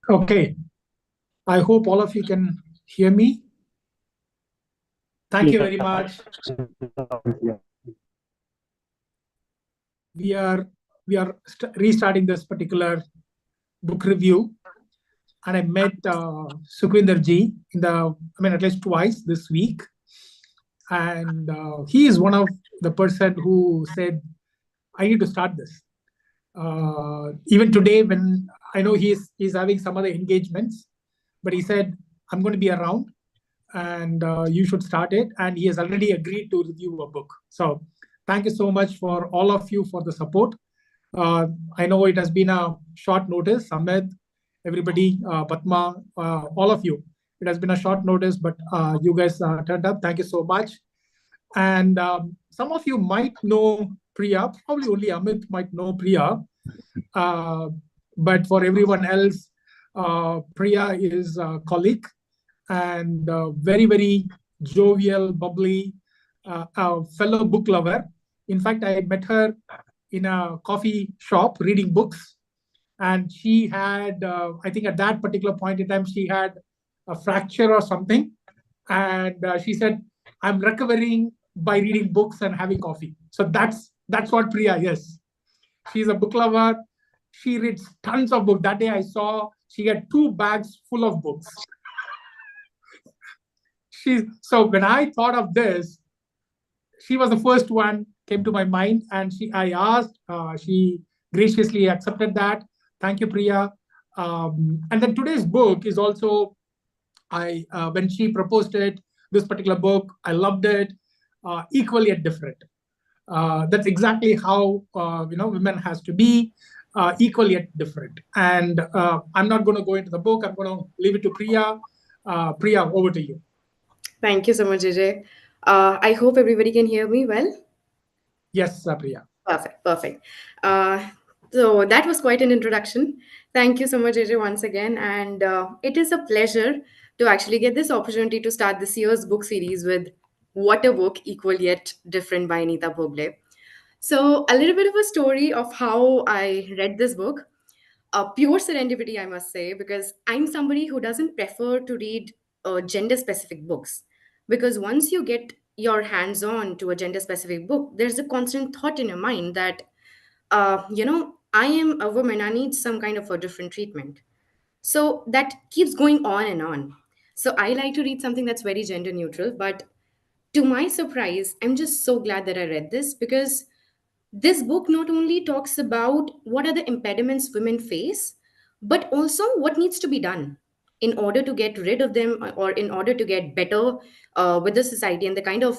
Okay, I hope all of you can hear me. Thank you very much. We are restarting this particular book review, and I met Sukhwinder ji at least twice this week, and he is one of the person who said, "I need to start this." Even today, when I know he's having some other engagements, but he said, "I'm going to be around, and you should start it." And he has already agreed to review a book. So thank you so much for all of you for the support. I know it has been a short notice, Ahmed, everybody, Patma, all of you. It has been a short notice, but you guys turned up. Thank you so much. And some of you might know Priya, probably only Amit might know Priya. Uh, but for everyone else, Priya is a colleague and very, very jovial, bubbly, a fellow book lover. In fact, I met her in a coffee shop reading books. And she had, I think at that particular point in time, she had a fracture or something. And she said, "I'm recovering by reading books and having coffee." So that's what Priya is. She's a book lover. She reads tons of books. That day I saw she had 2 bags full of books. So when I thought of this, she was the first one came to my mind, and I asked. She graciously accepted that. Thank you, Priya. And then today's book is also when she proposed it. This particular book, I loved it. Equally yet different. That's exactly how women has to be, equally yet different. And I'm not going to go into the book. I'm going to leave it to Priya. Priya, over to you. Thank you so much, JJ. I hope everybody can hear me well. Yes, Priya. Perfect, perfect. Uh, so that was quite an introduction. Thank you so much, JJ, once again. And it is a pleasure to actually get this opportunity to start this year's book series with What a Book, Equal Yet Different by Anita Bogle. So, a little bit of a story of how I read this book. A pure serendipity, I must say, because I'm somebody who doesn't prefer to read gender specific books. Because once you get your hands on to a gender specific book, there's a constant thought in your mind that, I am a woman, I need some kind of a different treatment. So that keeps going on and on. So I like to read something that's very gender neutral, but to my surprise, I'm just so glad that I read this because this book not only talks about what are the impediments women face, but also what needs to be done in order to get rid of them or in order to get better with the society and the kind of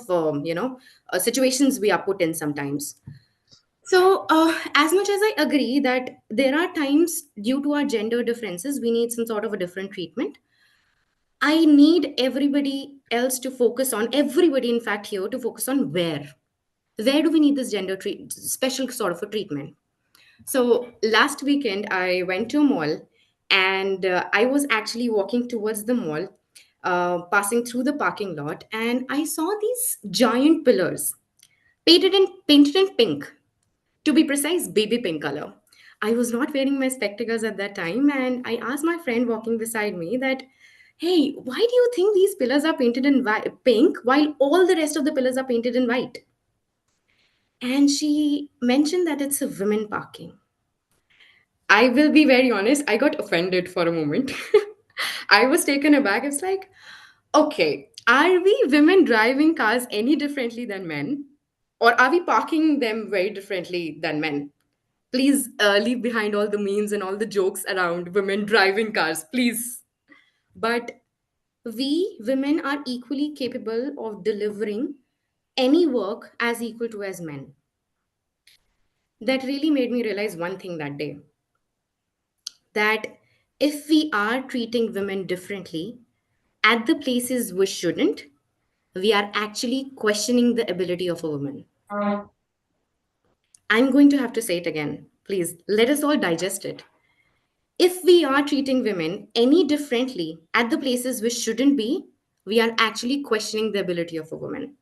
situations we are put in sometimes. So, as much as I agree that there are times due to our gender differences, we need some sort of a different treatment. I need everybody else to focus on, everybody in fact here to focus on where do we need this special sort of a treatment. So last weekend I went to a mall, and I was actually walking towards the mall, passing through the parking lot, and I saw these giant pillars painted in pink, to be precise baby pink color. I was not wearing my spectacles at that time, and I asked my friend walking beside me that, hey, why do you think these pillars are painted in pink while all the rest of the pillars are painted in white? And she mentioned that it's a women parking. I will be very honest, I got offended for a moment. I was taken aback. It's like, okay, are we women driving cars any differently than men? Or are we parking them very differently than men? Please leave behind all the memes and all the jokes around women driving cars, please. But we women are equally capable of delivering any work as equal to as men. That really made me realize one thing that day, that if we are treating women differently at the places we shouldn't, we are actually questioning the ability of a woman. I'm going to have to say it again. Please let us all digest it. If we are treating women any differently at the places we shouldn't be, we are actually questioning the ability of a woman.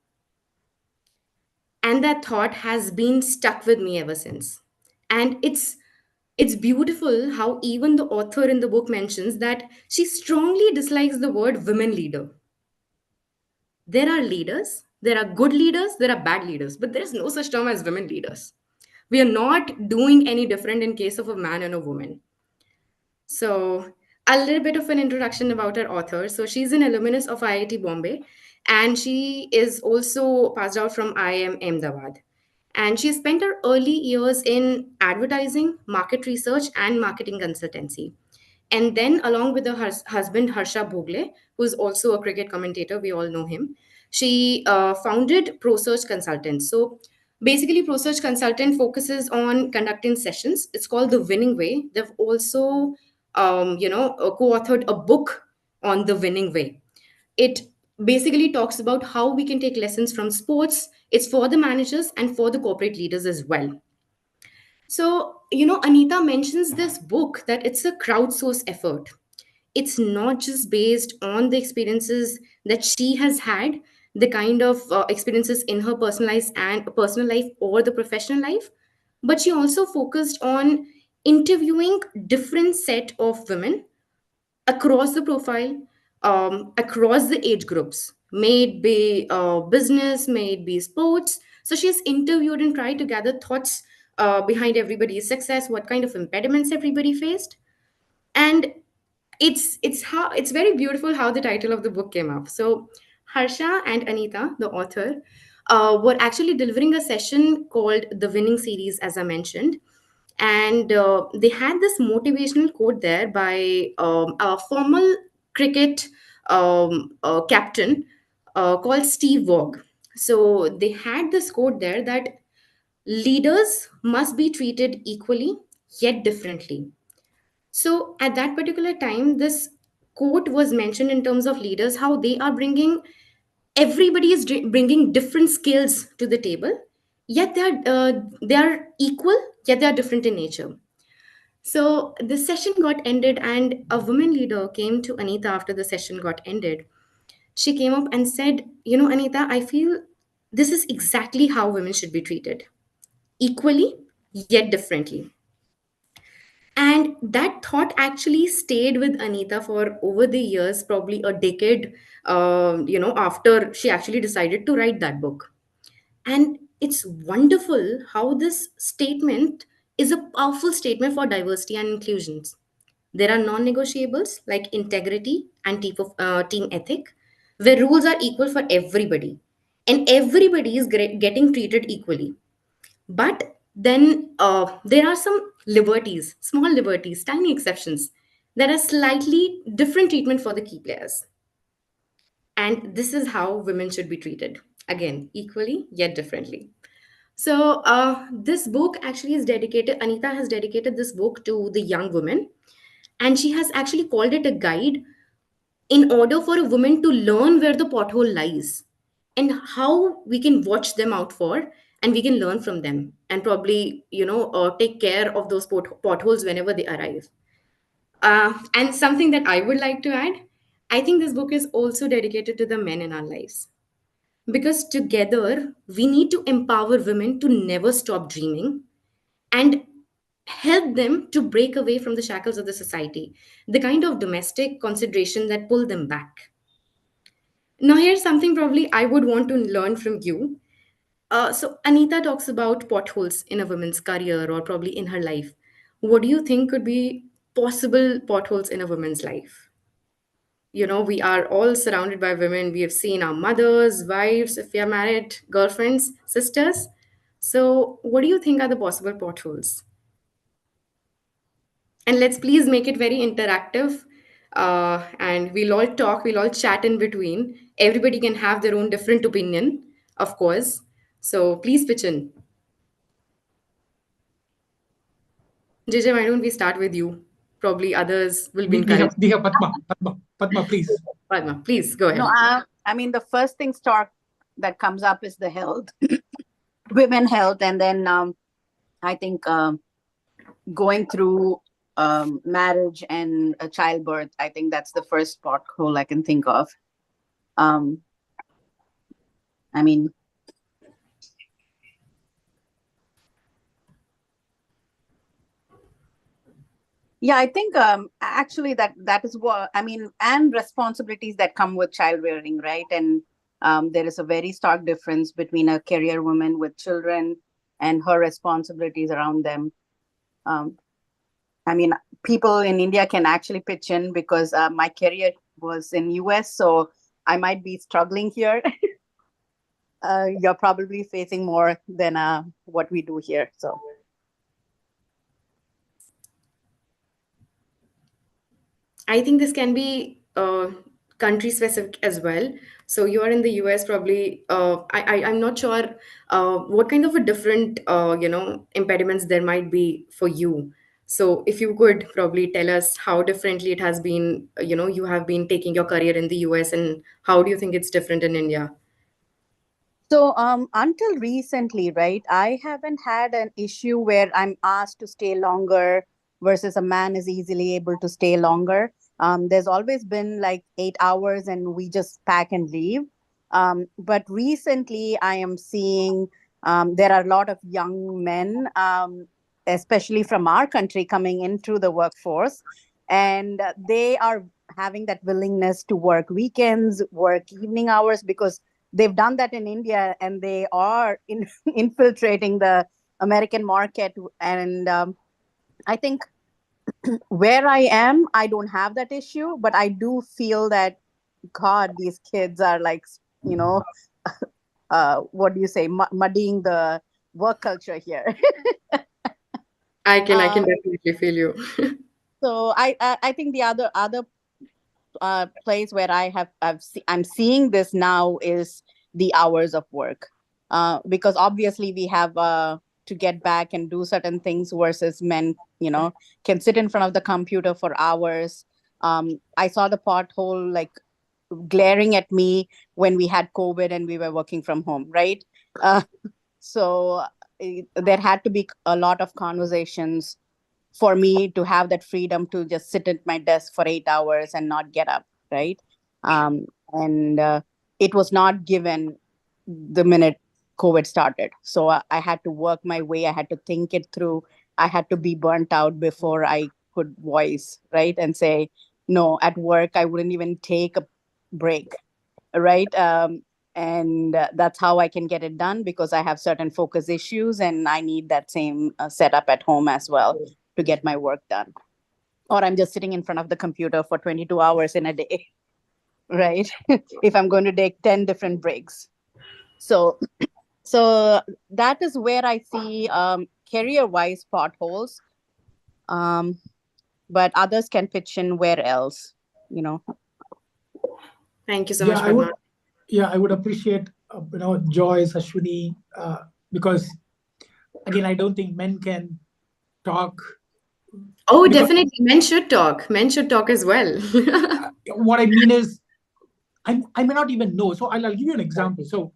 And that thought has been stuck with me ever since. And it's It's beautiful how even the author in the book mentions that she strongly dislikes the word women leader. There are leaders, there are good leaders, there are bad leaders, but there is no such term as women leaders. We are not doing any different in case of a man and a woman. So, a little bit of an introduction about our author. So, she's an alumnus of IIT Bombay, and she is also passed out from IIM Ahmedabad. And she spent her early years in advertising, market research, and marketing consultancy. And then, along with her husband, Harsha Bhogle, who's also a cricket commentator, we all know him, she founded ProSearch Consultants. So, basically, ProSearch Consultant focuses on conducting sessions. It's called The Winning Way. They've also, co-authored a book on the winning way. It basically talks about how we can take lessons from sports. It's for the managers and for the corporate leaders as well. So, Anita mentions this book that it's a crowdsourced effort. It's not just based on the experiences that she has had, the kind of experiences in her personal life or the professional life, but she also focused on interviewing different set of women across the profile, across the age groups, may it be business, may it be sports. So she's interviewed and tried to gather thoughts behind everybody's success, what kind of impediments everybody faced. And it's very beautiful how the title of the book came up. So Harsha and Anita, the author, were actually delivering a session called the Winning Series, as I mentioned, and they had this motivational quote there by a former cricket captain called Steve Waugh. So they had this quote there that leaders must be treated equally yet differently. So at that particular time, this quote was mentioned in terms of leaders, how they are bringing everybody is bringing different skills to the table, yet they are equal, yet they are different in nature. So the session got ended, and a woman leader came to Anita after the session got ended. She came up and said, Anita, I feel this is exactly how women should be treated, equally yet differently. And that thought actually stayed with Anita for over the years, probably a decade, after she actually decided to write that book. And it's wonderful how this statement is a powerful statement for diversity and inclusions. There are non negotiables like integrity and team ethic, where rules are equal for everybody. And everybody is getting treated equally. But then there are some liberties, small liberties, tiny exceptions that are slightly different treatment for the key players. And this is how women should be treated. Again, equally yet differently. So this book actually is dedicated, Anita has dedicated this book to the young women. And she has actually called it a guide in order for a woman to learn where the pothole lies and how we can watch them out for, and we can learn from them and probably take care of those potholes whenever they arrive. And something that I would like to add, I think this book is also dedicated to the men in our lives, because together we need to empower women to never stop dreaming and help them to break away from the shackles of the society, the kind of domestic consideration that pull them back. Now, here's something probably I would want to learn from you. So, Anita talks about potholes in a woman's career or probably in her life. What do you think could be possible potholes in a woman's life? We are all surrounded by women. We have seen our mothers, wives, if we are married, girlfriends, sisters. So, what do you think are the possible potholes? And let's please make it very interactive. And we'll all talk, we'll all chat in between. Everybody can have their own different opinion, of course. So please pitch in. JJ, why don't we start with you? Probably others will be We have encouraged. Padma, please. Padma, please go No, ahead. I mean, the first thing start that comes up is the health, women health, and then I think going through marriage and a childbirth. I think that's the first pothole I can think of. Um, I mean, Yeah, I think actually that is what I mean, and responsibilities that come with child rearing, right? And there is a very stark difference between a career woman with children and her responsibilities around them. Um, I mean, people in India can actually pitch in because my career was in US, so I might be struggling here. You're probably facing more than what we do here. So I think this can be country specific as well. So you are in the US, probably. I'm not sure what kind of a different impediments there might be for you. So if you could probably tell us how differently it has been, you have been taking your career in the US, and how do you think it's different in India? until recently, right, I haven't had an issue where I'm asked to stay longer versus a man is easily able to stay longer. There's always been like 8 hours and we just pack and leave. But recently, I am seeing there are a lot of young men, especially from our country, coming into the workforce, and they are having that willingness to work weekends, work evening hours because they've done that in India and they are infiltrating the American market. And I think where I am, I don't have that issue, but I do feel that, God, these kids are like, you know, what do you say, muddying the work culture here. I can uh, definitely feel you. so I think the other place where I'm seeing this now is the hours of work, because obviously we have to get back and do certain things versus men, can sit in front of the computer for hours. I saw the pothole like glaring at me when we had COVID and we were working from home, right? So there had to be a lot of conversations for me to have that freedom to just sit at my desk for 8 hours and not get up, right? And it was not given the minute COVID started. So I had to work my way. I had to think it through. I had to be burnt out before I could voice, right? And say, no, at work, I wouldn't even take a break, right? And that's how I can get it done because I have certain focus issues and I need that same setup at home as well to get my work done. Or I'm just sitting in front of the computer for 22 hours in a day, right? If I'm going to take 10 different breaks. So that is where I see career wise potholes. Um, but others can pitch in where else, you know. Thank you so Yeah, much, Padma. I would appreciate Joyce, Ashwini, because again, I don't think men can talk Oh, because definitely. Men should talk. Men should talk as well. what I mean is I may not even know. So I'll give you an example. So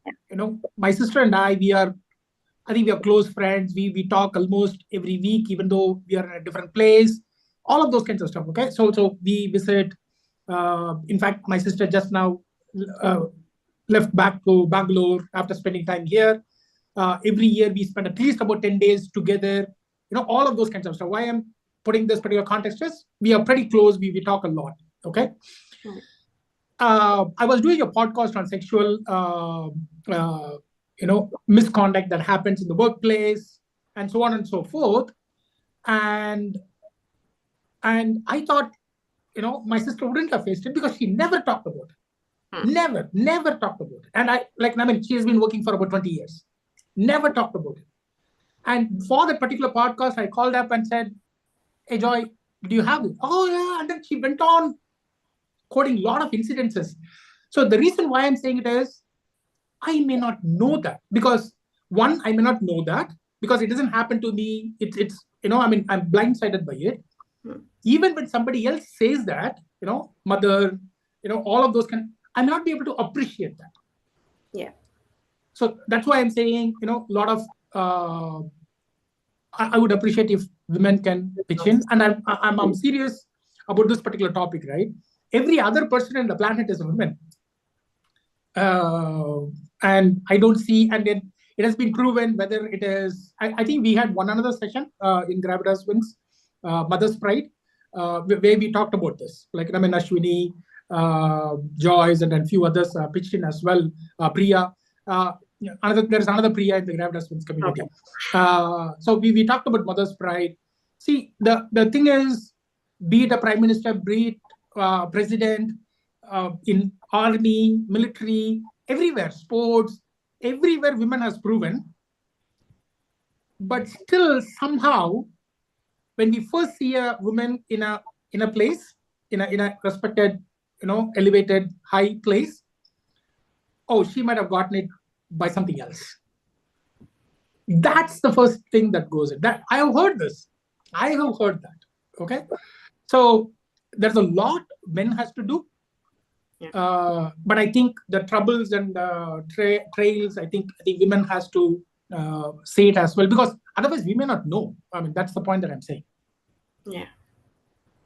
my sister and I think we are close friends. We talk almost every week, even though we are in a different place. All of those kinds of stuff. Okay, so we visit. In fact, my sister just now uh, left back to Bangalore after spending time here. Every year we spend at least about 10 days together. All of those kinds of stuff. Why I'm putting this particular context is we are pretty close. We talk a lot. Okay. I was doing a podcast on sexual, misconduct that happens in the workplace, and so on and so forth. And I thought, my sister wouldn't have faced it because she never talked about it. Hmm. Never talked about it. And she has been working for about 20 years. Never talked about it. And for that particular podcast, I called up and said, "Hey, Joy, do you have it?" "Oh, yeah." And then she went on quoting a lot of incidences. So the reason why I'm saying it is I may not know that because one, I may not know that because it doesn't happen to me. It's I'm blindsided by it. Hmm. Even when somebody else says that, mother, all of those I may not be able to appreciate that. Yeah. So that's why I'm saying, a lot of I would appreciate if women can pitch in, and I'm serious about this particular topic, right? Every other person on the planet is a woman, uh, and I don't see, and it has been proven whether it is. I think we had one another session in Gravitas Wings, Mother's Pride. where we talked about this. Like, I mean, Ashwini, Joyce, and then few others pitched in as well. Priya. There's another Priya in the Gravitas community. Okay. So we talked about mother's pride. See, the thing is, be it a prime minister, be it president, in army, military, everywhere, sports, everywhere, women has proven. But still, somehow, when we first see a woman in a place, in a respected, elevated, high place, oh, she might have gotten it by something else. That's the first thing that goes in. That I have heard this. I have heard that. Okay, so there's a lot men has to do. But I think the troubles and trails, I think women has to say it as well, because otherwise we may not know. I mean, that's the point that I'm saying. Yeah.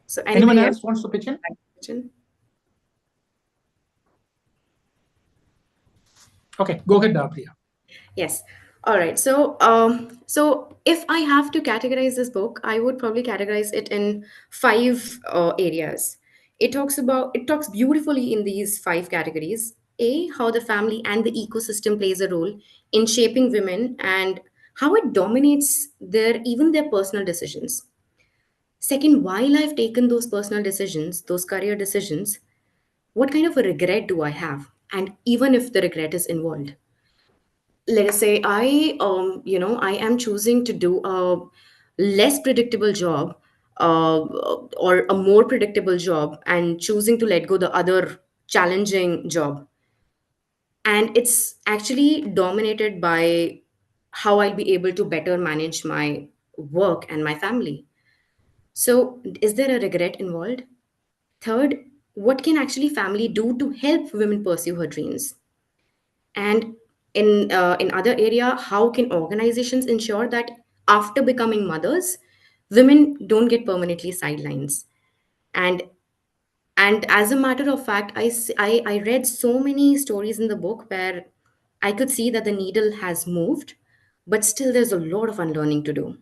So Anyone anybody else wants to pitch in? else? Okay, go ahead, Priya. Yes. All right. So if I have to categorize this book, I would probably categorize it in five areas. It talks beautifully in these five categories. A, how the family and the ecosystem plays a role in shaping women and how it dominates their personal decisions. Second, while I've taken those personal decisions, those career decisions, what kind of a regret do I have? And even if the regret is involved, let us say I am choosing to do a less predictable job, or a more predictable job, and choosing to let go the other challenging job, and it's actually dominated by how I'll be able to better manage my work and my family. So is there a regret involved? Third, what can actually family do to help women pursue her dreams? And in other area, how can organizations ensure that after becoming mothers, women don't get permanently sidelines? And and as a matter of fact, I read so many stories in the book where I could see that the needle has moved, but still there's a lot of unlearning to do.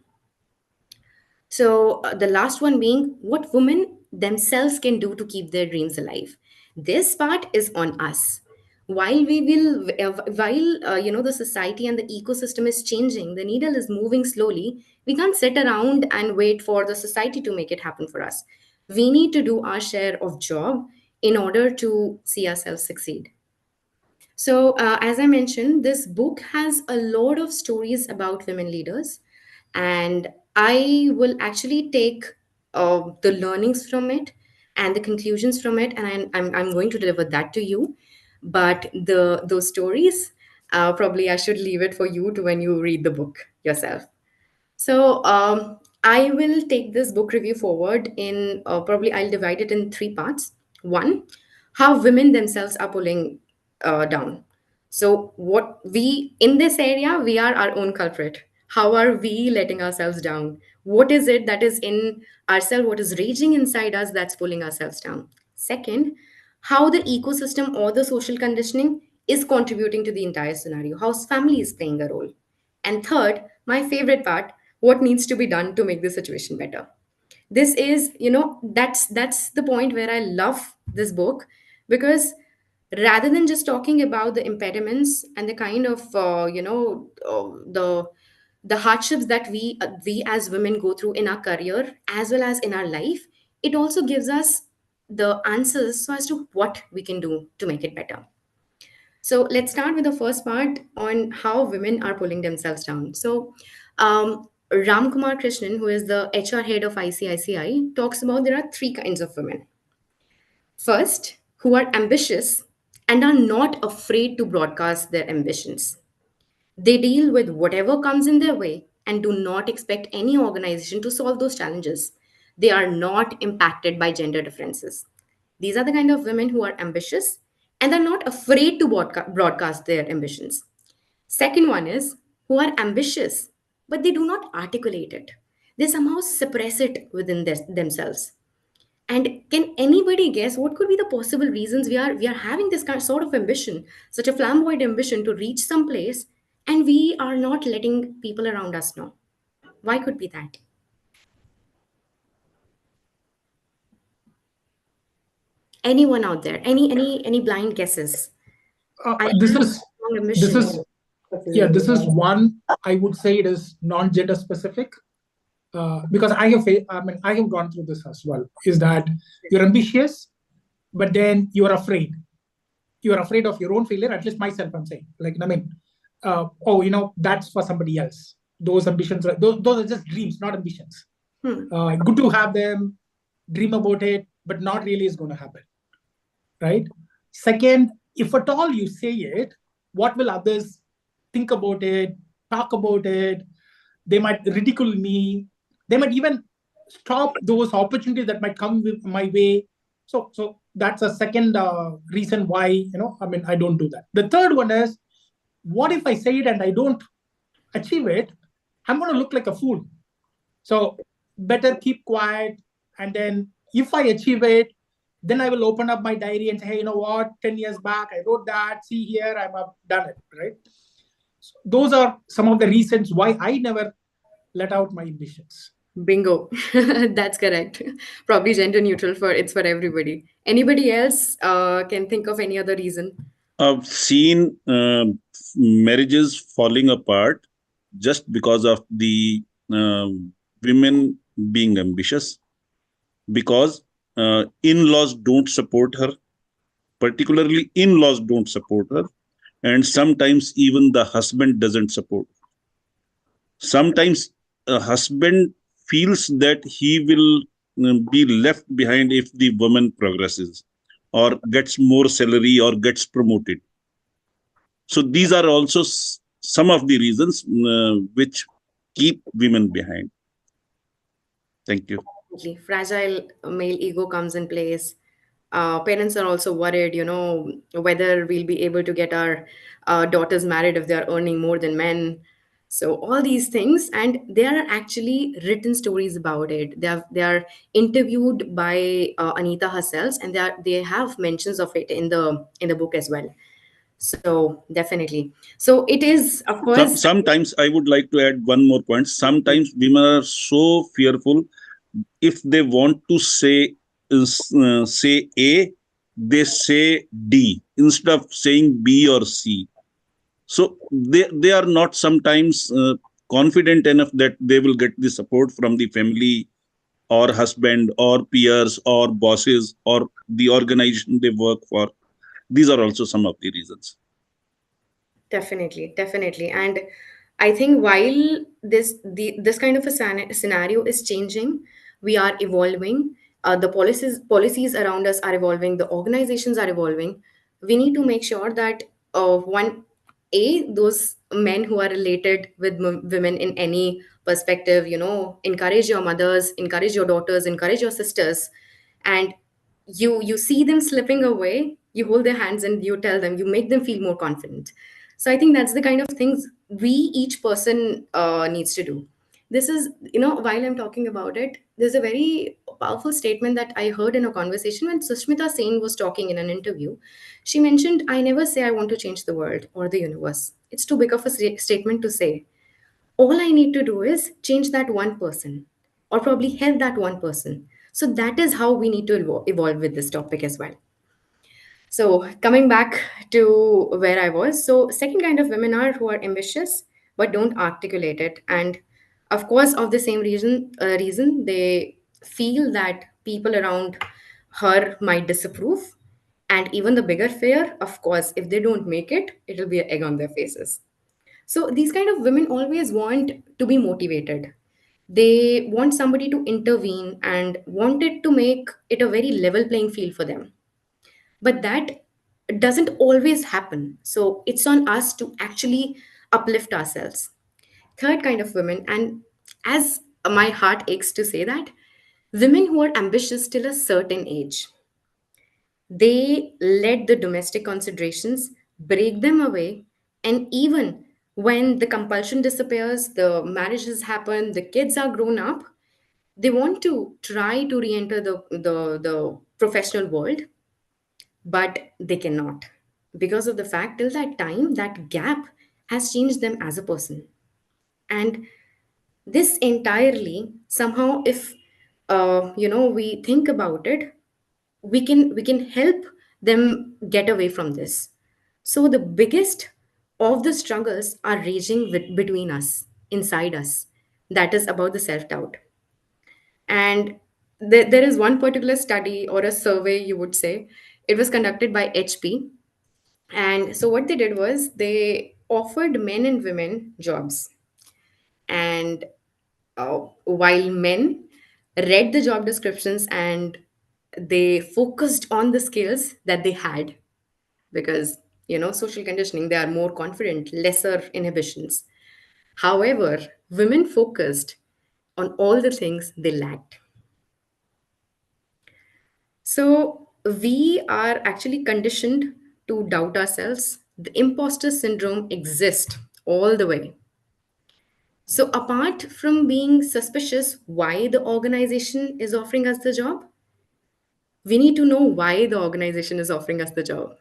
So, the last one being what women themselves can do to keep their dreams alive. This part is on us. While the society and the ecosystem is changing, the needle is moving slowly. We can't sit around and wait for the society to make it happen for us. We need to do our share of job in order to see ourselves succeed. So, as I mentioned, this book has a lot of stories about women leaders, and I will actually take the learnings from it and the conclusions from it, and I'm going to deliver that to you. But those stories, probably I should leave it for you to when you read the book yourself. So I will take this book review forward in probably I'll divide it in three parts. One, how women themselves are pulling down. So what we in this area, we are our own culprit. How are we letting ourselves down? What is it that is in ourselves? What is raging inside us that's pulling ourselves down? Second, how the ecosystem or the social conditioning is contributing to the entire scenario. How family is playing a role. And third, my favorite part, what needs to be done to make the situation better. This is, that's the point where I love this book, because rather than just talking about the impediments and the kind of the hardships that we as women go through in our career as well as in our life, it also gives us the answers so as to what we can do to make it better. So let's start with the first part on how women are pulling themselves down. So Ram Kumar Krishnan, who is the HR head of ICICI, talks about there are three kinds of women. First, who are ambitious and are not afraid to broadcast their ambitions. They deal with whatever comes in their way and do not expect any organization to solve those challenges. They are not impacted by gender differences. These are the kind of women who are ambitious and are not afraid to broadcast their ambitions. Second one is who are ambitious, but they do not articulate it. They somehow suppress it within themselves. And can anybody guess what could be the possible reasons we are having this sort of ambition, such a flamboyant ambition to reach some place, and we are not letting people around us know? Why could be that? Anyone out there? Any blind guesses? I This have is strong this ambition. is yeah, this is one. I would say it is non-gender specific, because I have gone through this as well. Is that you're ambitious, but then you're afraid. You're afraid of your own failure. At least myself, I'm saying. Like, oh, that's for somebody else. Those ambitions, those are just dreams, not ambitions. Hmm. Good to have them, dream about it, but not really is going to happen, right? Second, if at all you say it, what will others think about it, talk about it? They might ridicule me. They might even stop those opportunities that might come my way. So that's a second reason why I don't do that. The third one is, what if I say it and I don't achieve it? I'm going to look like a fool. So better keep quiet. And then if I achieve it, then I will open up my diary and say, hey, you know what? 10 years back, I wrote that. See here, I've done it, right? So those are some of the reasons why I never let out my ambitions. Bingo. That's correct. Probably gender neutral, for it's for everybody. Anybody else can think of any other reason? I've seen marriages falling apart just because of the women being ambitious, because in-laws don't support her, particularly in-laws don't support her, and sometimes even the husband doesn't support. Sometimes a husband feels that he will be left behind if the woman progresses or gets more salary or gets promoted. So these are also some of the reasons which keep women behind. Thank you. Fragile male ego comes in place. Parents are also worried, whether we'll be able to get our daughters married if they are earning more than men. So all these things, and there are actually written stories about it. They are interviewed by Anita herself, and they have mentions of it in the book as well. So definitely. So it is, of course. Sometimes I would like to add one more point. Sometimes women are so fearful. If they want to say A, they say D instead of saying B or C. So they are not sometimes confident enough that they will get the support from the family or husband or peers or bosses or the organization they work for. These are also some of the reasons. Definitely, definitely. And I think while this kind of a scenario is changing, we are evolving. The policies around us are evolving. The organizations are evolving. We need to make sure that one a those men who are related with women in any perspective, encourage your mothers, encourage your daughters, encourage your sisters, and you see them slipping away, you hold their hands and you tell them, you make them feel more confident. So I think that's the kind of things we each person needs to do. This is, while I'm talking about it, there's a very powerful statement that I heard in a conversation when Sushmita Sen was talking in an interview. She mentioned, I never say I want to change the world or the universe. It's too big of a statement to say. All I need to do is change that one person, or probably help that one person. So that is how we need to evolve with this topic as well. So coming back to where I was, so second kind of women are who are ambitious but don't articulate it, and of course, of the same reason they feel that people around her might disapprove, and even the bigger fear, of course, if they don't make it, it'll be an egg on their faces. So these kind of women always want to be motivated. They want somebody to intervene and want it to make it a very level playing field for them. But that doesn't always happen. So it's on us to actually uplift ourselves. Third kind of women, and as my heart aches to say that, women who are ambitious till a certain age. They let the domestic considerations break them away. And even when the compulsion disappears, the marriages happen, the kids are grown up, they want to try to re enter the professional world, but they cannot. Because of the fact, till that time, that gap has changed them as a person. And this entirely, somehow, if we think about it, we can help them get away from this. So the biggest of the struggles are raging between us, inside us. That is about the self doubt. And there is one particular study or a survey, you would say. It was conducted by HP. And so what they did was they offered men and women jobs. And while men read the job descriptions and they focused on the skills that they had, because social conditioning, they are more confident, lesser inhibitions. However, women focused on all the things they lacked. So we are actually conditioned to doubt ourselves. The imposter syndrome exists all the way. So apart from being suspicious why the organization is offering us the job, we need to know why the organization is offering us the job.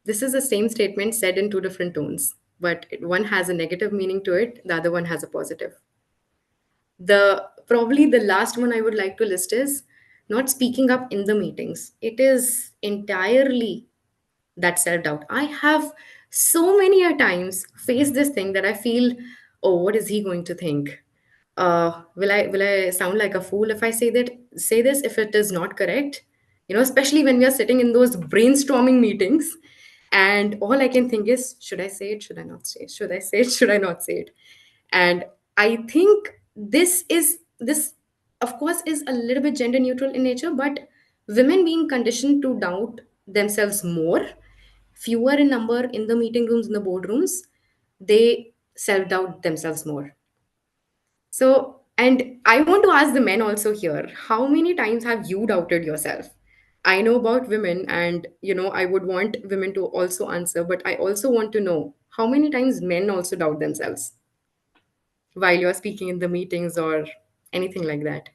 This is the same statement said in two different tones, but one has a negative meaning to it, the other one has a positive. The probably the last one I would like to list is not speaking up in the meetings. It is entirely that self doubt. I have so many a times faced this thing that I feel, oh, what is he going to think? Will I sound like a fool if I say this if it is not correct? Especially when we are sitting in those brainstorming meetings, and all I can think is, should I say it? Should I not say it? Should I say it? Should I not say it? And I think this of course is a little bit gender neutral in nature, but women being conditioned to doubt themselves more, fewer in number in the meeting rooms, in the boardrooms, they self doubt themselves more. So, and I want to ask the men also here, how many times have you doubted yourself? I know about women, and I would want women to also answer, but I also want to know how many times men also doubt themselves while you're speaking in the meetings or anything like that.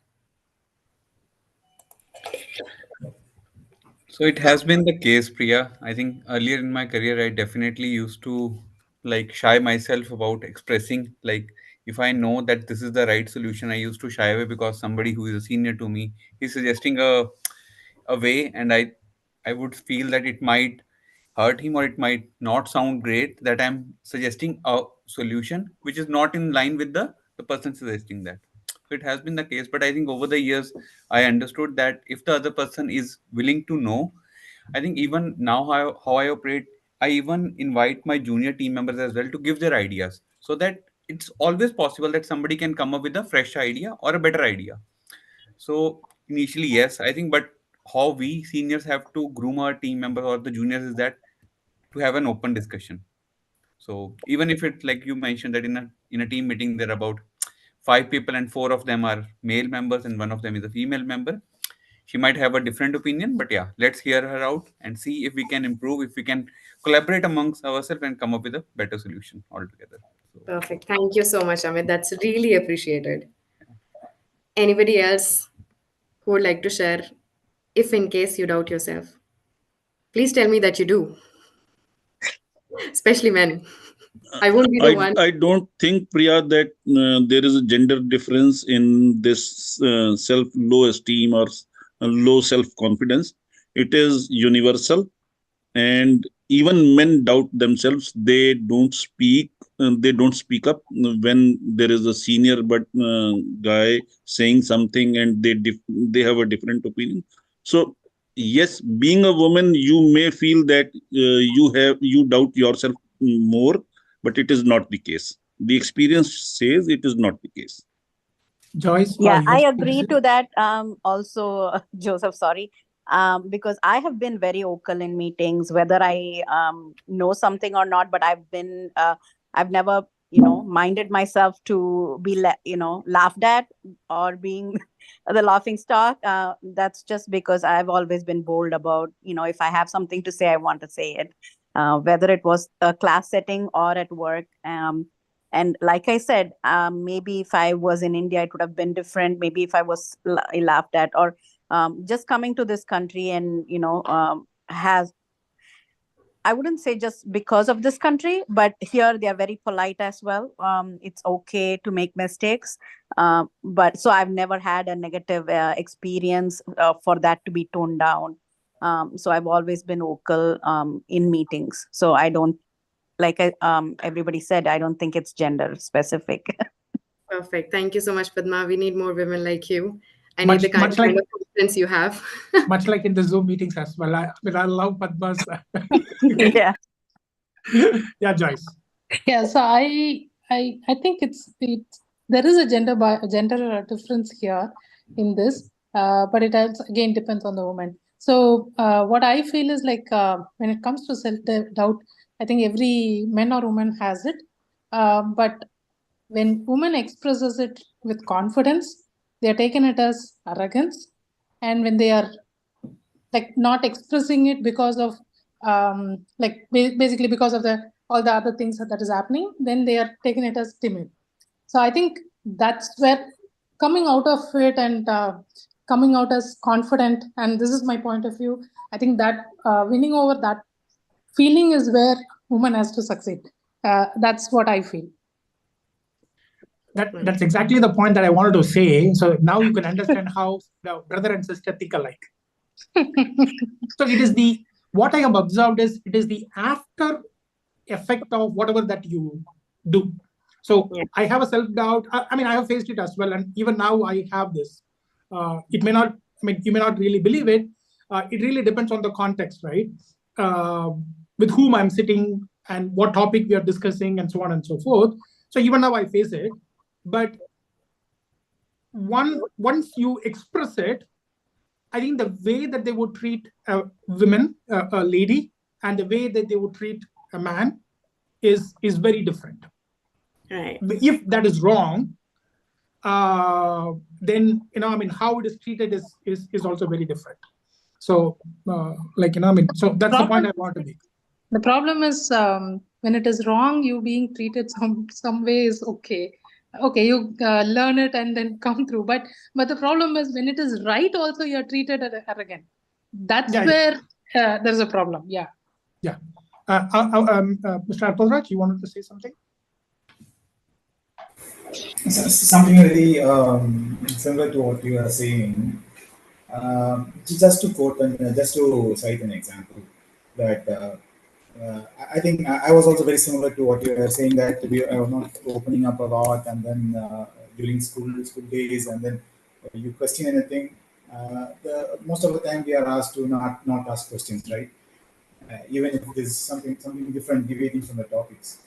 So it has been the case, Priya. I think earlier in my career, I definitely used to like shy myself about expressing, like, if I know that this is the right solution, I used to shy away because somebody who is a senior to me is suggesting a way, and I would feel that it might hurt him or it might not sound great that I'm suggesting a solution which is not in line with the person suggesting that. So it has been the case, but I think over the years I understood that if the other person is willing to know, I think even now how I operate, I even invite my junior team members as well to give their ideas, so that it's always possible that somebody can come up with a fresh idea or a better idea. So initially, yes, I think, but how we seniors have to groom our team members or the juniors is that to have an open discussion. So even if it's like you mentioned that in a team meeting there are about 5 people and 4 of them are male members and one of them is a female member, she might have a different opinion, but yeah, let's hear her out and see if we can improve, if we can collaborate amongst ourselves and come up with a better solution altogether. So Perfect. Thank you so much, Amit. That's really appreciated. Anybody else who would like to share, if in case you doubt yourself? Please tell me that you do, especially men. I won't be the one. I don't think, Priya, that there is a gender difference in this self low esteem or low self confidence. It is universal, and even men doubt themselves. They don't speak up when there is a senior but guy saying something, and they have a different opinion. So yes, being a woman, you may feel that you doubt yourself more, but it is not the case. The experience says it is not the case. Joyce, Yeah, I yes, agree to that. Also, Joseph, sorry, because I have been very vocal in meetings, whether I know something or not. But I've never, minded myself to be, laughed at or being the laughing stock. That's just because I've always been bold about, if I have something to say, I want to say it, whether it was a class setting or at work. And like I said, maybe if I was in India, it would have been different. Maybe if I was laughed at, or just coming to this country and has I wouldn't say just because of this country, but here they are very polite as well. It's okay to make mistakes. But so I've never had a negative experience for that to be toned down. So I've always been vocal in meetings. So I don't, like everybody said, I don't think it's gender specific. Perfect. Thank you so much, Padma. We need more women like you. I need the Much kind like of confidence you have. much like in the Zoom meetings as well. I love Padma's. Yeah. Yeah, Joyce. Yeah, so I think there is a gender difference here in this, but it also, again, depends on the woman. So what I feel is like when it comes to self-doubt, I think every man or woman has it, but when woman expresses it with confidence, they are taken it as arrogance, and when they are like not expressing it because of basically because of the all the other things that is happening, then they are taking it as timid. So I think that's where coming out of it and coming out as confident, and this is my point of view, I think that winning over that feeling is where woman has to succeed. That's what I feel. That's exactly the point that I wanted to say. So now you can understand how the brother and sister think alike. So it is what I have observed is it is the after effect of whatever that you do. So Yeah. I have a self-doubt. I mean, I have faced it as well. And even now I have this. It may not, I mean, you may not really believe it. It really depends on the context, right? With whom I'm sitting and what topic we are discussing and so on and so forth. So even now I face it. But once you express it, I think the way that they would treat a woman, a lady, and the way that they would treat a man is very different. Right. If that is wrong, then I mean, how it is treated is also very different. So, I mean, so that's the point I want to make. The problem is when it is wrong, you being treated some way is okay. Okay, you learn it and then come through. But the problem is when it is right, also you're treated arrogant. That's where there's a problem. Yeah. Yeah. Mr. Arpalraj, you wanted to say something? Something very similar to what you are saying. Just to quote and just to cite an example, that I think I was also very similar to what you were saying, that we are not opening up a lot, and then during school days, and then you question anything. Most of the time we are asked to not ask questions, right? Even if it is something different, deviating from the topics.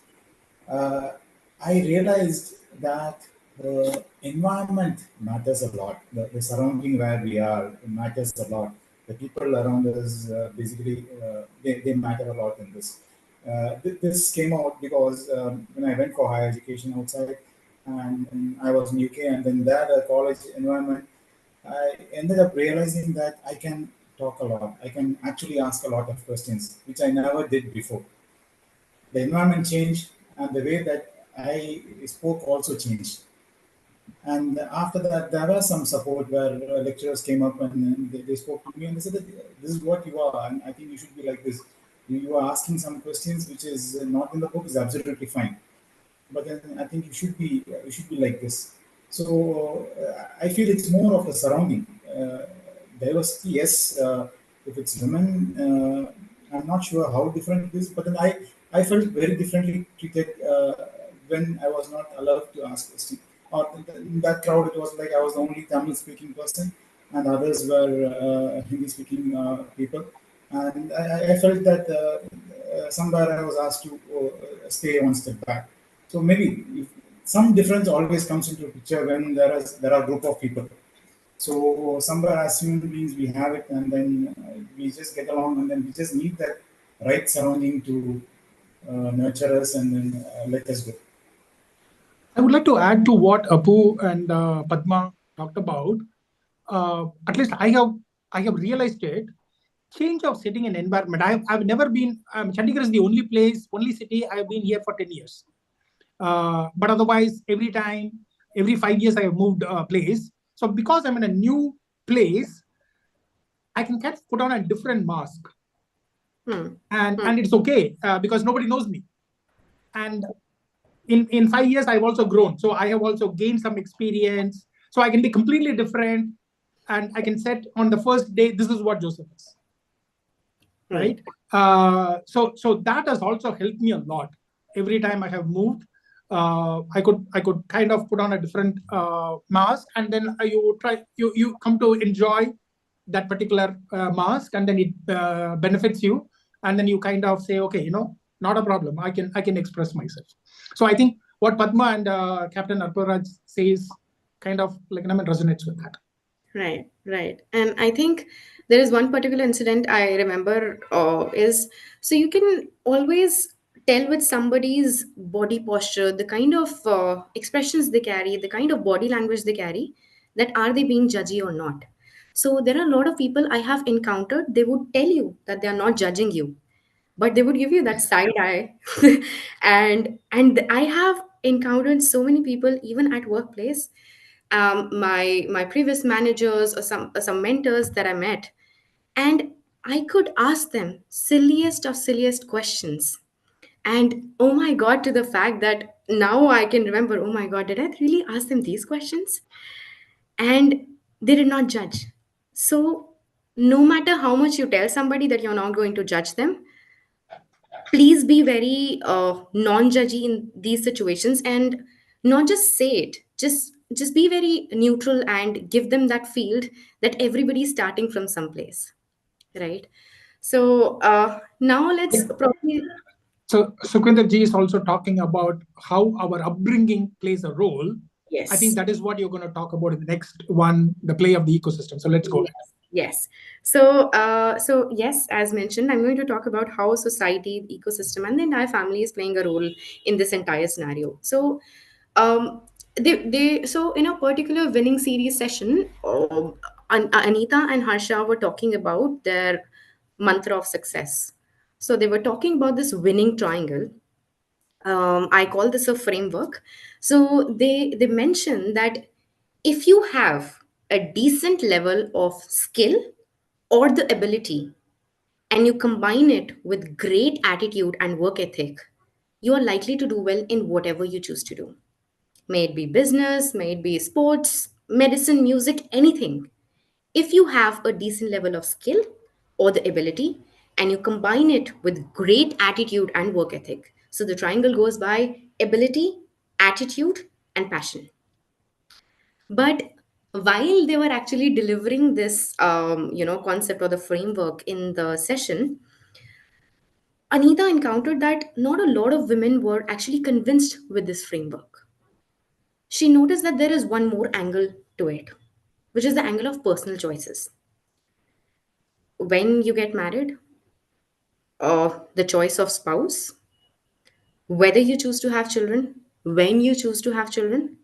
I realized that the environment matters a lot. The surrounding where we are matters a lot. The people around us, basically, they matter a lot in this. This came out because when I went for higher education outside, and I was in UK, and then there, the college environment, I ended up realizing that I can talk a lot. I can actually ask a lot of questions, which I never did before. The environment changed, and the way that I spoke also changed. And after that, there was some support where lecturers came up and they spoke to me and they said that this is what you are, and I think you should be like this. You are asking some questions which is not in the book is absolutely fine, but then I think you should be like this. So I feel it's more of a surrounding diversity. Yes, if it's women, I'm not sure how different it is, but then I felt very differently treated when I was not allowed to ask questions. Or in that crowd, it was like I was the only Tamil speaking person, and others were Hindi speaking people. And I felt that somewhere I was asked to stay one step back. So maybe some difference always comes into picture when there are a group of people. So somewhere as human beings we have it, and then we just get along, and then we just need that right surrounding to nurture us and then let us go. I would like to add to what Apu and Padma talked about. At least I have realized it. Change of setting and environment. I've never been. Chandigarh is the only city I've been here for 10 years. But otherwise, every 5 years, I have moved place. So because I'm in a new place, I can kind of put on a different mask. Hmm. and it's okay because nobody knows me. And in 5 years, I've also grown, so I have also gained some experience, so I can be completely different, and I can set on the first day, this is what Joseph is, right? Right. So that has also helped me a lot. Every time I have moved, I could kind of put on a different mask, and then you come to enjoy that particular mask, and then it benefits you, and then you kind of say, okay, not a problem. I can express myself. So I think what Padma and Captain Arparaj says kind of like resonates with that. Right, right. And I think there is one particular incident I remember is so you can always tell with somebody's body posture, the kind of expressions they carry, the kind of body language they carry, that are they being judgy or not. So there are a lot of people I have encountered, they would tell you that they are not judging you, but they would give you that side eye. And I have encountered so many people even at workplace, my previous managers or some mentors that I met, and I could ask them silliest of silliest questions. And oh my god, to the fact that now I can remember, oh my god, did I really ask them these questions? And they did not judge. So no matter how much you tell somebody that you're not going to judge them, please be very non-judgy in these situations, and not just say it, just be very neutral and give them that field that everybody's starting from someplace, right? So now let's Yeah. probably. So Sukhwinder ji is also talking about how our upbringing plays a role. I think Yes. that is what you're going to talk about in the next one, the play of the ecosystem. So let's go ahead. Yes, yes. So yes, as mentioned, I'm going to talk about how society, the ecosystem, and the entire family is playing a role in this entire scenario. So, um, so in a particular winning series session, Anita and Harsha were talking about their mantra of success. So they were talking about this winning triangle. I call this a framework. So they mention that if you have a decent level of skill or the ability, and you combine it with great attitude and work ethic, you are likely to do well in whatever you choose to do. May it be business, may it be sports, medicine, music, anything. If you have a decent level of skill or the ability, and you combine it with great attitude and work ethic. So the triangle goes by ability, attitude, and passion. But while they were actually delivering this concept or the framework in the session, Anita encountered that not a lot of women were actually convinced with this framework. She noticed that there is one more angle to it, which is the angle of personal choices. When you get married, the choice of spouse, whether you choose to have children, when you choose to have children,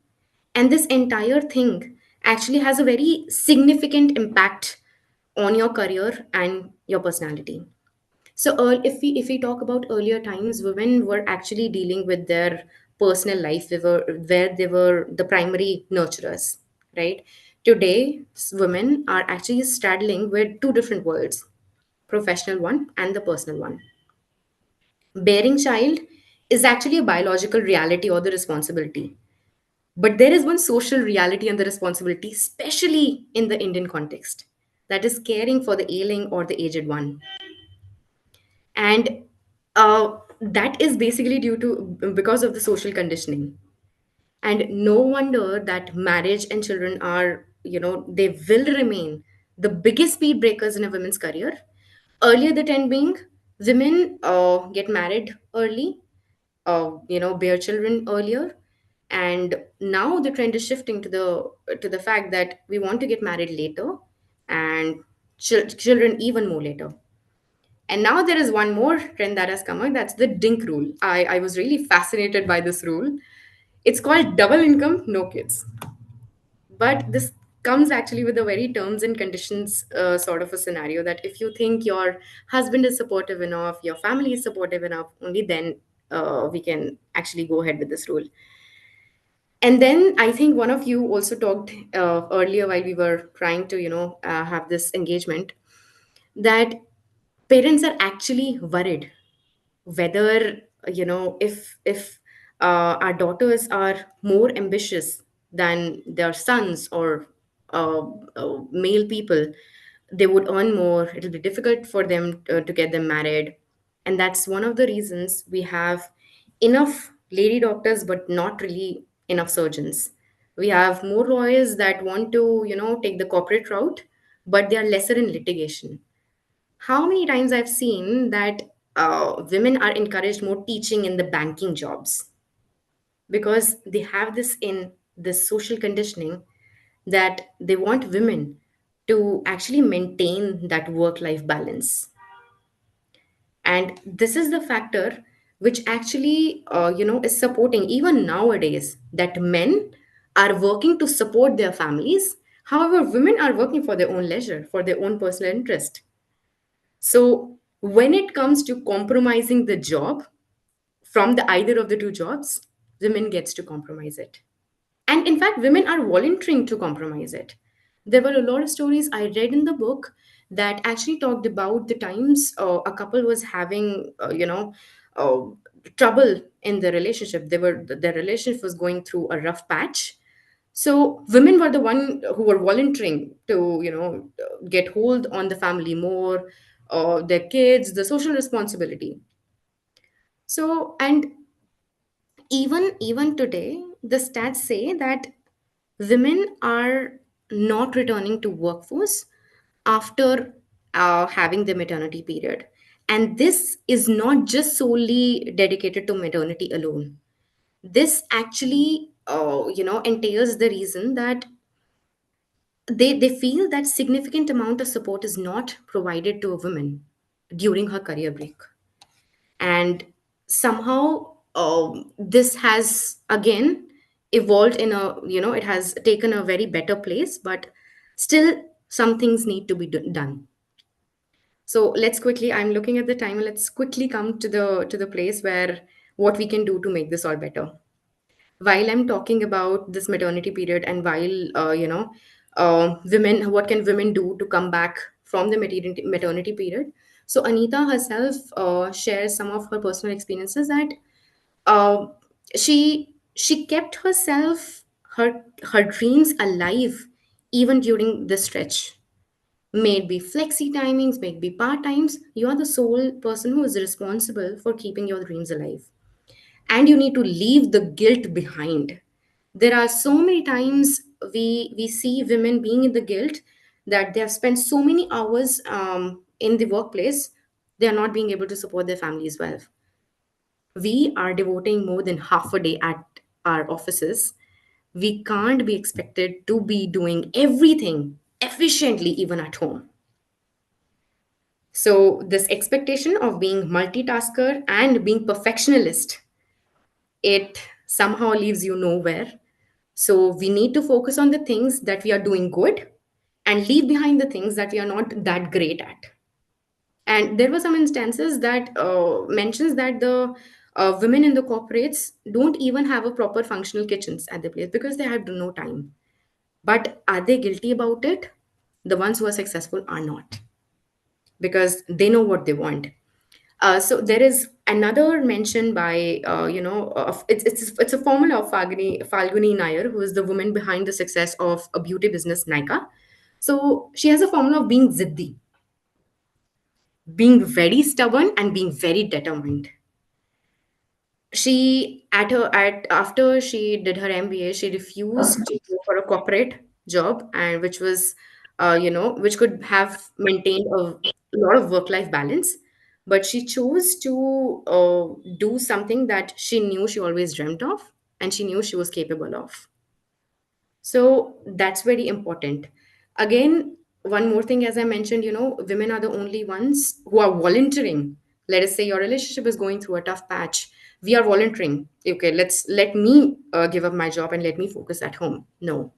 and this entire thing actually has a very significant impact on your career and your personality. So if we talk about earlier times, women were actually dealing with their personal life, where they were the primary nurturers, right? Today, women are actually straddling with two different worlds, professional one and the personal one. Bearing child is actually a biological reality or the responsibility, but there is one social reality and the responsibility, especially in the Indian context, that is caring for the ailing or the aged one. And that is basically due to because of the social conditioning. And no wonder that marriage and children are, they will remain the biggest speed breakers in a woman's career. Earlier the trend being women get married early, bear children earlier, and now the trend is shifting to the fact that we want to get married later, and children even more later. And now there is one more trend that has come out, that's the dink rule. I was really fascinated by this rule. It's called double income, no kids. But this comes actually with a very terms and conditions sort of a scenario, that if you think your husband is supportive enough, your family is supportive enough, only then we can actually go ahead with this rule. And then I think one of you also talked earlier while we were trying to, have this engagement, that Parents are actually worried whether, if our daughters are more ambitious than their sons, or uh, male people, they would earn more, it'll be difficult for them to get them married. And that's one of the reasons we have enough lady doctors but not really enough surgeons. We have more lawyers that want to, take the corporate route, but they are lesser in litigation. How many times I've seen that women are encouraged more teaching in the banking jobs, because they have this in this social conditioning that they want women to actually maintain that work life balance. And this is the factor which actually, is supporting even nowadays that men are working to support their families. However, women are working for their own leisure, for their own personal interest. So when it comes to compromising the job from the either of the two jobs, women gets to compromise it. And in fact, women are volunteering to compromise it. There were a lot of stories I read in the book that actually talked about the times a couple was having, uh, trouble in the relationship. Their relationship was going through a rough patch. So women were the one who were volunteering to, get hold on the family more, their kids, the social responsibility. So, and even today, the stats say that women are not returning to workforce after having the maternity period. And this is not just solely dedicated to maternity alone. This actually, entails the reason that they feel that significant amount of support is not provided to a woman during her career break. And somehow, this has again evolved in a, it has taken a very better place, but still some things need to be done. So let's quickly, I'm looking at the time, let's quickly come to the place where what we can do to make this all better. While I'm talking about this maternity period, and while, women, what can women do to come back from the maternity period? So Anita herself shares some of her personal experiences that uh, she kept herself, her dreams alive even during the stretch. May it be flexi timings, may it be part times, you are the sole person who is responsible for keeping your dreams alive, and you need to leave the guilt behind. There are so many times we see women being in the guilt that they have spent so many hours in the workplace, they are not being able to support their families well. We are devoting more than half a day at our offices. We can't be expected to be doing everything efficiently even at home. So this expectation of being multitasker and being perfectionist, it somehow leaves you nowhere. So we need to focus on the things that we are doing good and leave behind the things that we are not that great at. And there were some instances that mentions that the women in the corporates don't even have a proper functional kitchens at the place because they have no time. But are they guilty about it? The ones who are successful are not, because they know what they want. So there is another mention by, it's a formula of Falguni Nair, who is the woman behind the success of a beauty business, Nika. So she has a formula of being ziddi, being very stubborn and being very determined. She at after she did her MBA, she refused to go for a corporate job, and which was, which could have maintained a lot of work life balance, but she chose to do something that she knew she always dreamt of and she knew she was capable of. So that's very important. Again, one more thing, as I mentioned, women are the only ones who are volunteering. Let us say your relationship is going through a tough patch. We are volunteering. Okay, let me give up my job and let me focus at home. No,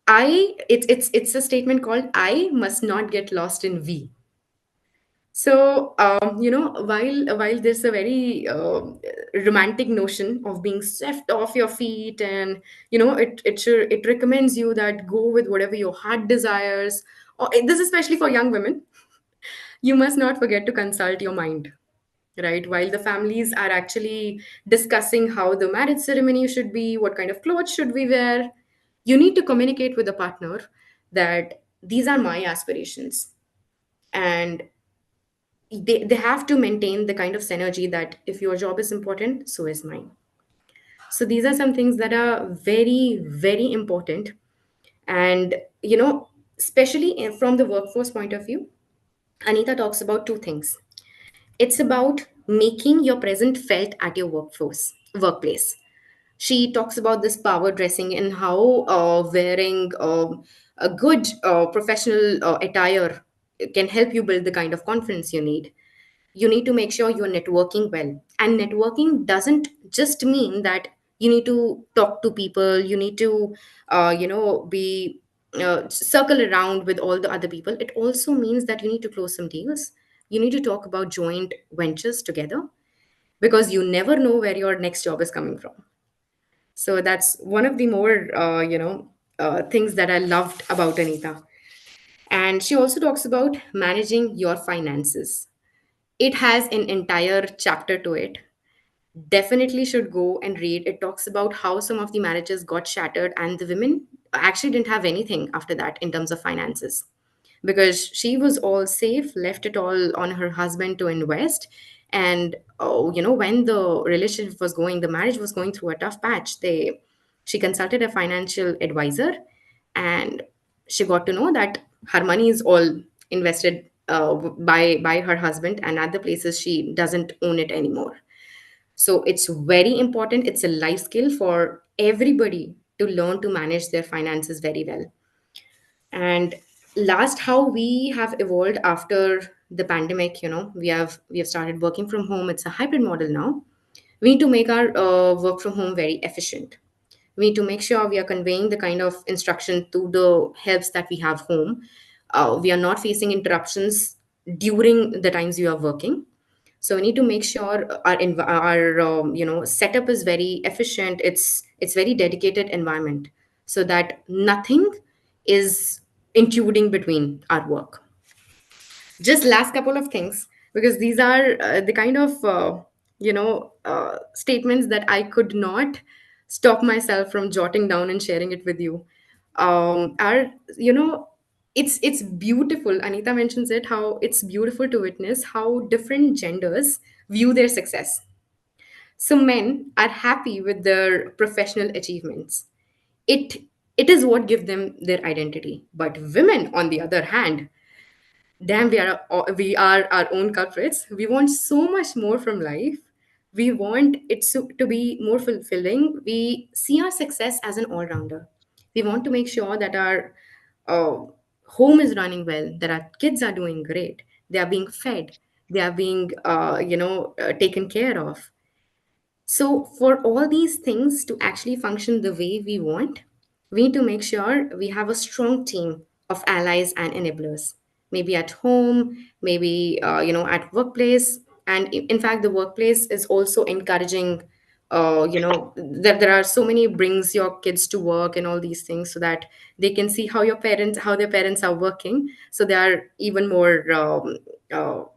it's a statement called I must not get lost in we. So, while there's a very romantic notion of being swept off your feet, and it recommends you that go with whatever your heart desires, or this is especially for young women, You must not forget to consult your mind, right? While the families are actually discussing how the marriage ceremony should be, what kind of clothes should we wear, you need to communicate with the partner that these are my aspirations. And they have to maintain the kind of synergy that if your job is important, so is mine. So these are some things that are very, very important. And, especially from the workforce point of view, Anita talks about two things. It's about making your present felt at your workplace. She talks about this power dressing and how wearing a good professional attire can help you build the kind of confidence you need. You need to make sure you're networking well. And networking doesn't just mean that you need to talk to people, you need to be circle around with all the other people. It also means that you need to close some deals. You need to talk about joint ventures together, because you never know where your next job is coming from. So that's one of the more things that I loved about Anita. And she also talks about managing your finances. It has an entire chapter to it. Definitely should go and read. It talks about how some of the marriages got shattered and the women actually didn't have anything after that in terms of finances, because she was all safe, left it all on her husband to invest. And when the relationship was going, the marriage was going through a tough patch, she consulted a financial advisor, and she got to know that her money is all invested by her husband, and at the places she doesn't own it anymore. So it's very important. It's a life skill for everybody to learn to manage their finances very well. And last, how we have evolved after the pandemic. We have started working from home. It's a hybrid model now. We need to make our work from home very efficient. We need to make sure we are conveying the kind of instruction to the helps that we have home. We are not facing interruptions during the times you are working. So we need to make sure our setup is very efficient. It's very dedicated environment, so that nothing is intruding between our work. Just last couple of things, because these are the kind of statements that I could not stop myself from jotting down and sharing it with you. Are you know It's beautiful. Anita mentions it, how it's beautiful to witness how different genders view their success. So men are happy with their professional achievements. It it is what gives them their identity. But women, on the other hand, damn, we are our own culprits. We want so much more from life. We want it to be more fulfilling. We see our success as an all-rounder. We want to make sure that our uh, home is running well, that our kids are doing great, they are being fed, they are being taken care of. So, for all these things to actually function the way we want, we need to make sure we have a strong team of allies and enablers. Maybe at home, maybe at workplace, and in fact, the workplace is also encouraging. That there are so many brings your kids to work and all these things, so that they can see how their parents are working, so they are even more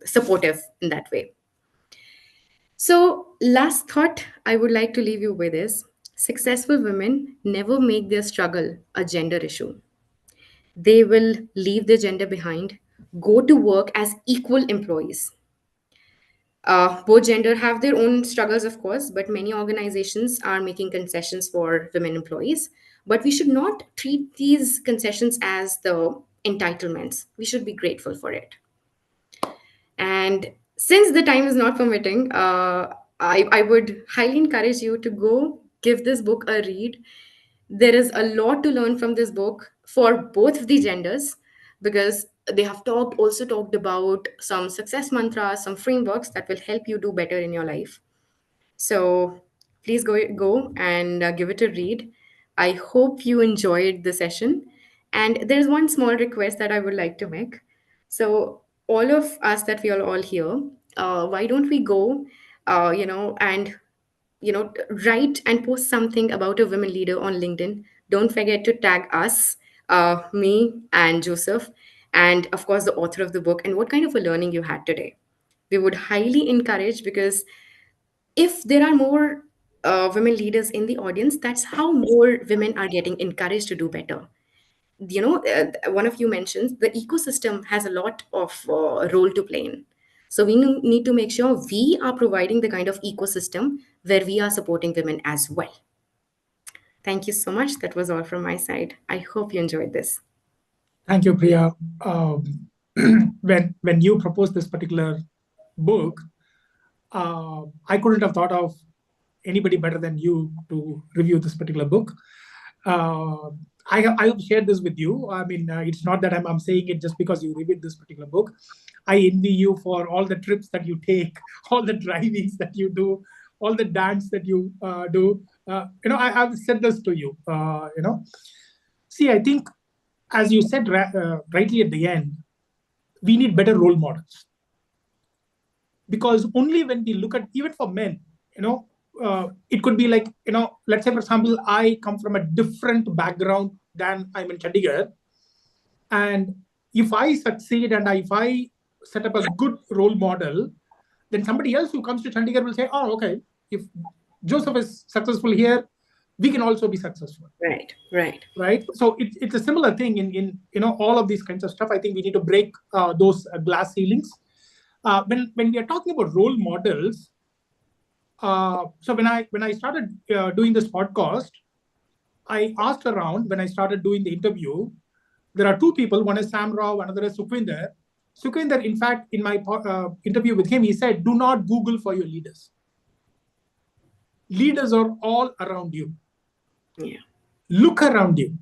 supportive in that way. So, last thought I would like to leave you with is: successful women never make their struggle a gender issue. They will leave their gender behind, go to work as equal employees. Both gender have their own struggles, of course, but many organizations are making concessions for women employees. But we should not treat these concessions as the entitlements. We should be grateful for it. And since the time is not permitting, I would highly encourage you to go give this book a read. There is a lot to learn from this book for both of the genders, because they have talked about some success mantras, some frameworks that will help you do better in your life. So please go and give it a read. I hope you enjoyed the session. And there's one small request that I would like to make. So all of us that we are all here, why don't we go, and write and post something about a women leader on LinkedIn. Don't forget to tag us, me and Joseph, and of course the author of the book, and what kind of a learning you had today. We would highly encourage, because if there are more women leaders in the audience, that's how more women are getting encouraged to do better. One of you mentions the ecosystem has a lot of role to play in. So we need to make sure we are providing the kind of ecosystem where we are supporting women as well. Thank you so much. That was all from my side. I hope you enjoyed this. Thank you, Priya. When you proposed this particular book, I couldn't have thought of anybody better than you to review this particular book. I have shared this with you. I mean, it's not that I'm saying it just because you reviewed this particular book. I envy you for all the trips that you take, all the drivings that you do, all the dance that you do. I've said this to you. See, I think, as you said rightly at the end, we need better role models. Because only when we look at, even for men, it could be like, let's say, for example, I come from a different background than I'm in Chandigarh. And if I succeed and if I set up a good role model, then somebody else who comes to Chandigarh will say, oh, okay, if Joseph is successful here, we can also be successful. Right. So it's a similar thing in all of these kinds of stuff. I think we need to break those glass ceilings. When we are talking about role models, so when I started doing this podcast, I asked around when I started doing the interview. There are two people. One is Sam Rao, another is Sukhvinder. Sukhvinder, in fact, in my interview with him, he said, do not Google for your leaders. Leaders are all around you. Yeah. Look around you.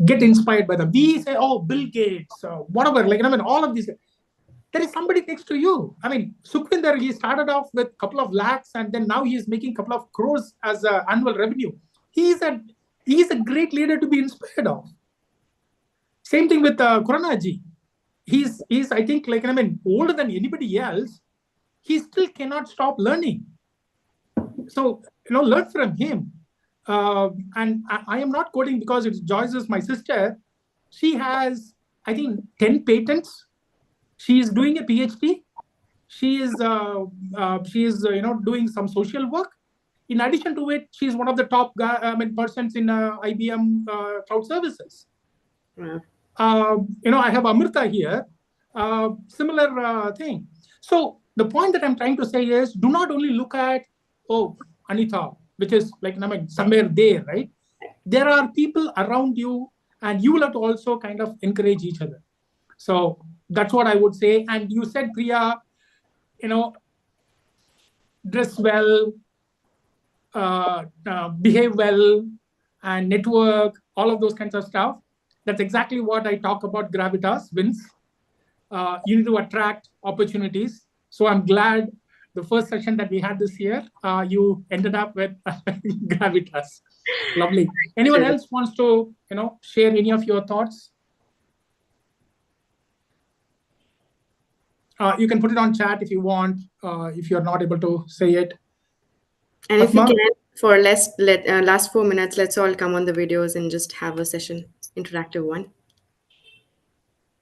Get inspired by them. We say, oh, Bill Gates, whatever, all of these. There is somebody next to you. I mean, Sukhvinder, he started off with a couple of lakhs, and then now he's making a couple of crores as annual revenue. He's a great leader to be inspired of. Same thing with Kuranaji. He's I think, older than anybody else. He still cannot stop learning. So, learn from him. And I am not quoting because it's Joyce is my sister. She has, I think, 10 patents. She is doing a PhD. She is doing some social work. In addition to it, she's one of the top persons in IBM cloud services. Wow. I have Amrita here. Similar thing. So the point that I'm trying to say is, do not only look at, Anita, which is somewhere there, right? There are people around you, and you will have to also kind of encourage each other. So that's what I would say. And you said, Priya, dress well, behave well, and network, all of those kinds of stuff. That's exactly what I talk about gravitas, Vince. You need to attract opportunities. So I'm glad the first session that we had this year, you ended up with gravitas. Lovely. Anyone else wants to, share any of your thoughts? You can put it on chat if you want, if you're not able to say it. And if we can, for last 4 minutes, let's all come on the videos and just have a session, interactive one.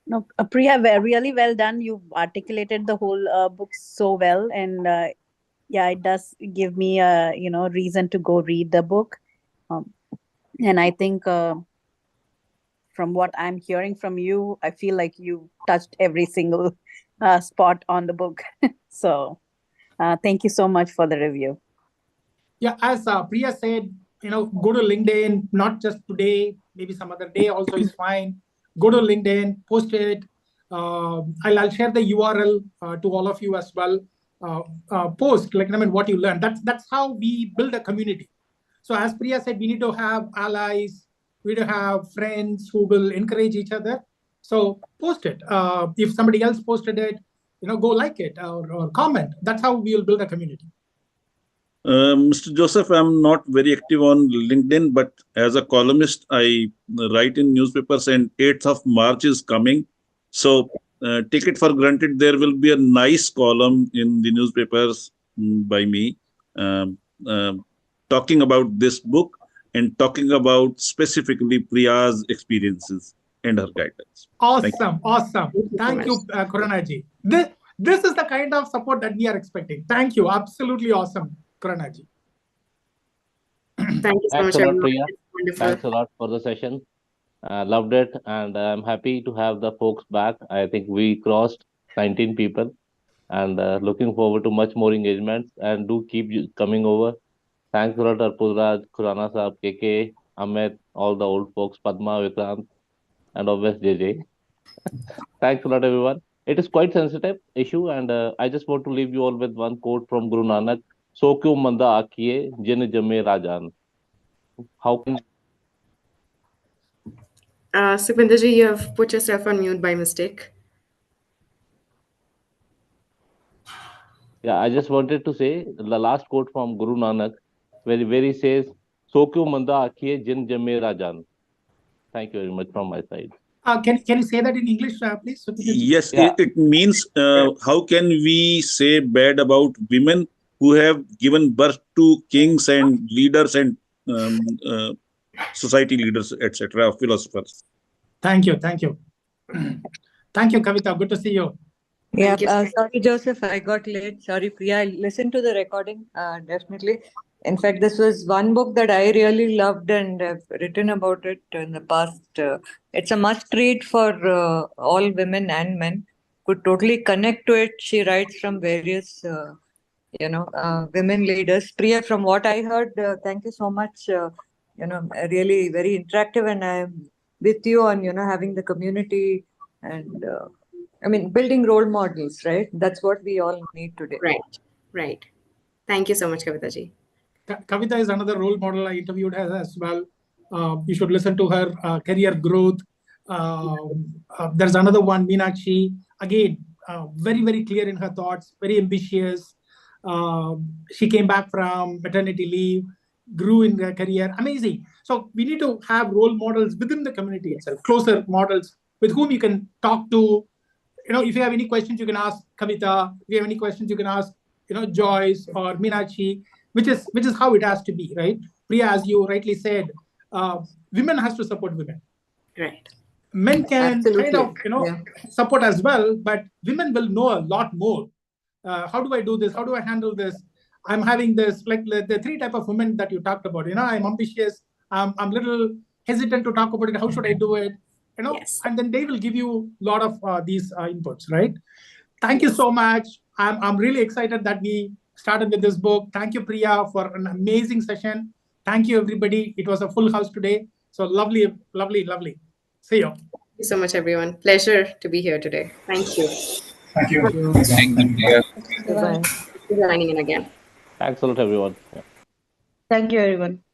No, Priya, really well done. You've articulated the whole book so well, and yeah, it does give me a reason to go read the book. And I think from what I'm hearing from you, I feel like you touched every single spot on the book. So thank you so much for the review. Yeah, as Priya said, go to LinkedIn, not just today, maybe some other day also is fine. Go to LinkedIn, post it. I'll share the URL to all of you as well. Post what you learned. That's how we build a community. So as Priya said, we need to have allies. We need to have friends who will encourage each other. So post it. If somebody else posted it, go like it or comment. That's how we will build a community. Mr. Joseph, I'm not very active on LinkedIn, but as a columnist, I write in newspapers, and 8th of March is coming. So take it for granted, there will be a nice column in the newspapers by me talking about this book and talking about specifically Priya's experiences. and her guidance. Thank you. Awesome. Thank you so Thank you, Kuranaji. This is the kind of support that we are expecting. Thank you. Absolutely awesome, Kuranaji. Thank you so Thanks much, a lot, everyone. Priya. It's wonderful. Thanks a lot for the session. Loved it, and I'm happy to have the folks back. I think we crossed 19 people, and looking forward to much more engagements. And do keep coming over. Thanks a lot, Arpuraj, Khurana Saab, KK, Amit, all the old folks, Padma, Vikrant, and obviously JJ. Thanks a lot, everyone. It is quite sensitive issue, and I just want to leave you all with one quote from Guru Nanak: "So kyun manda akiye, jin jamme rajan." How can Sukhvinderji, you have put yourself on mute by mistake. Yeah, I just wanted to say the last quote from Guru Nanak, where he says, "So kyun manda akiye, jin jamme rajan." Thank you very much from my side. Can you say that in English, please? Yes, Yeah. it means how can we say bad about women who have given birth to kings and leaders and society leaders, etc., philosophers. Thank you. Thank you, Kavita. Good to see you. Yeah, Thank you. sorry, Joseph, I got late. Sorry, Priya. I listened to the recording, definitely. In fact, this was one book that I really loved and have written about it in the past. It's a must read for all women and men. Could totally connect to it. She writes from various, women leaders. Priya, from what I heard, thank you so much. Really very interactive, and I'm with you on, having the community and. Building role models, right? That's what we all need today. Right. Thank you so much, Kavitaji. Kavita is another role model. I interviewed her as well. You should listen to her career growth. There's another one, Meenakshi. Again, very, very clear in her thoughts, very ambitious. She came back from maternity leave, grew in her career. Amazing. So we need to have role models within the community itself, closer models with whom you can talk to. If you have any questions, you can ask Kavita. If you have any questions, you can ask, Joyce or Meenakshi, which is how it has to be, right? Priya, as you rightly said, women has to support women. Right. Men can Absolutely. kind of, support as well, but women will know a lot more. How do I do this? How do I handle this? I'm having this, like the three type of women that you talked about. I'm ambitious. I'm little hesitant to talk about it. How should I do it? Yes. And then they will give you a lot of these inputs, right? Thank you so much. I'm really excited that we started with this book. Thank you, Priya, for an amazing session. Thank you, everybody. It was a full house today. So lovely, lovely, lovely. See you. Thank you so much, everyone. Pleasure to be here today. Thank you. Thank you. Thank you, Priya. Bye-bye. Thank you for joining in again. Thanks a lot, everyone. Yeah. Thank you, everyone.